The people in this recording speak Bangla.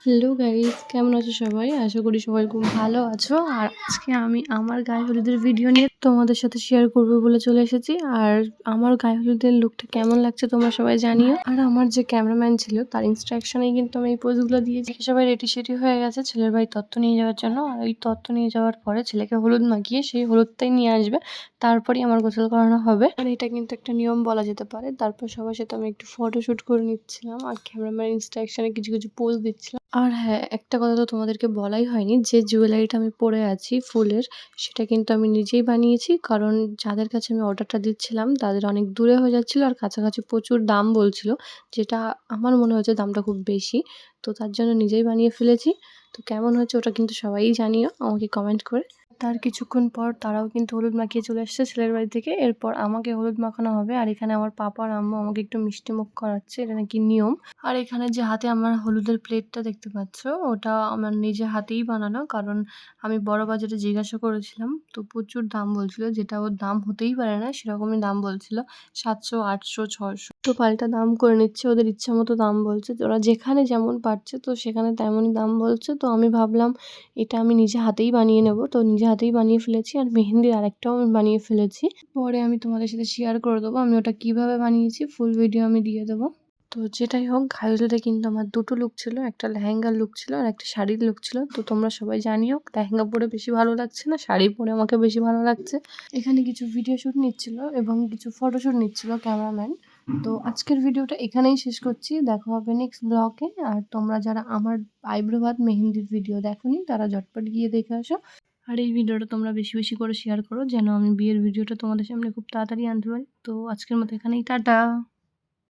হ্যালো গাইস, কেমন আছো সবাই? আশা করি সবাই খুব ভালো আছো। আর আজকে আমি আমার গায়ে হলুদের ভিডিও নিয়ে তোমাদের সাথে শেয়ার করব বলে চলে এসেছি। আর আমার গায়ে হলুদের লুকটা কেমন লাগছে তোমরা সবাই জানিও। আর আমার যে ক্যামেরাম্যান ছিল তার ইনস্ট্রাকশনেই কিন্তু আমি এই পোজগুলো দিয়েছি। সবাই রেডি সেডি হয়ে গেছে ছেলের বাড়ি তত্ত্ব নিয়ে যাওয়ার জন্য। আর ওই তত্ত্ব নিয়ে যাওয়ার পরে ছেলেকে হলুদ মাখিয়ে সেই হলুদটাই নিয়ে আসবে, তারপরেই আমার গোসল করানো হবে। আর এটা কিন্তু একটা নিয়ম বলা যেতে পারে। তারপর সবার সাথে আমি একটু ফটোশুট করে নিচ্ছিলাম আর ক্যামেরাম্যান ইনস্ট্রাকশনে কিছু কিছু পোজ দিচ্ছিলাম। আর হ্যাঁ, একটা কথা তো তোমাদেরকে বলাই হয়নি, যে জুয়েলারিটা আমি পরে আছি ফুলের, সেটা কিন্তু আমি নিজেই বানিয়েছি। কারণ যাদের কাছে আমি অর্ডারটা দিচ্ছিলাম তাদের অনেক দূরে হয়ে যাচ্ছিল আর কাছাকাছি প্রচুর দাম বলছিল, যেটা আমার মনে হয়েছে দামটা খুব বেশি। তো তার জন্য নিজেই বানিয়ে ফেলেছি। তো কেমন হয়েছে ওটা কিন্তু সবাই জানিও আমাকে কমেন্ট করে। তার কিছুক্ষণ পর তারাও কিন্তু হলুদ মাখিয়ে চলে এসেছে ছেলের বাড়ি থেকে। এরপর আমাকে হলুদ মাখানো হবে। আর এখানে আমার পাপা আর আম্মু আমাকে একটু মিষ্টি মুখ করাচ্ছে, এটা নাকি নিয়ম। আর এখানে যে হাতে আমার হলুদের প্লেটটা দেখতে পাচ্ছ, ওটা আমার নিজে হাতেই বানানো। কারণ আমি বড় বাজারে জিজ্ঞাসা করেছিলাম, তো প্রচুর দাম বলছিল, যেটা ওর দাম হতেই পারে না সেরকমই দাম বলছিল, 700, 800, 600। তো পাল্টা দাম করে নিচ্ছে, ওদের ইচ্ছা মতো দাম বলছে। তো ওরা যেখানে যেমন পারছে তো সেখানে তেমনই দাম বলছে। তো আমি ভাবলাম এটা আমি নিজে হাতেই বানিয়ে নেব। তো নিজে হাতেই বানিয়ে ফেলেছি। আর মেহেন্দির আরেকটাও আমি বানিয়ে ফেলেছি, পরে আমি তোমাদের সাথে শেয়ার করে দেবো আমি ওটা কিভাবে বানিয়েছি, ফুল ভিডিও আমি দিয়ে দেবো। তো যেটাই হোক, গায়ে হলুদে কিন্তু আমার দুটো লুক ছিল, একটা লেহেঙ্গার লুক ছিল আর একটা শাড়ির লুক ছিল। তো তোমরা সবাই জানিও লেহেঙ্গা পরে বেশি ভালো লাগছে না শাড়ি পরে আমাকে বেশি ভালো লাগছে। এখানে কিছু ভিডিও শ্যুট নিচ্ছিল এবং কিছু ফটোশ্যুট নিচ্ছিল ক্যামেরাম্যান। তো আজকের ভিডিওটা এখানেই শেষ করছি, দেখা হবে নেক্সট ব্লগে। আর তোমরা যারা আমার আইব্রো ভাত মেহেন্দির ভিডিও দেখোনি তারা ঝটপট গিয়ে দেখে আসো। আর এই ভিডিওটা তোমরা বেশি বেশি করে শেয়ার করো, যেন আমি বিয়ের ভিডিওটা তোমাদের সামনে খুব তাড়াতাড়ি আনতে পারি। তো আজকের মতো এখানেই, টাটা।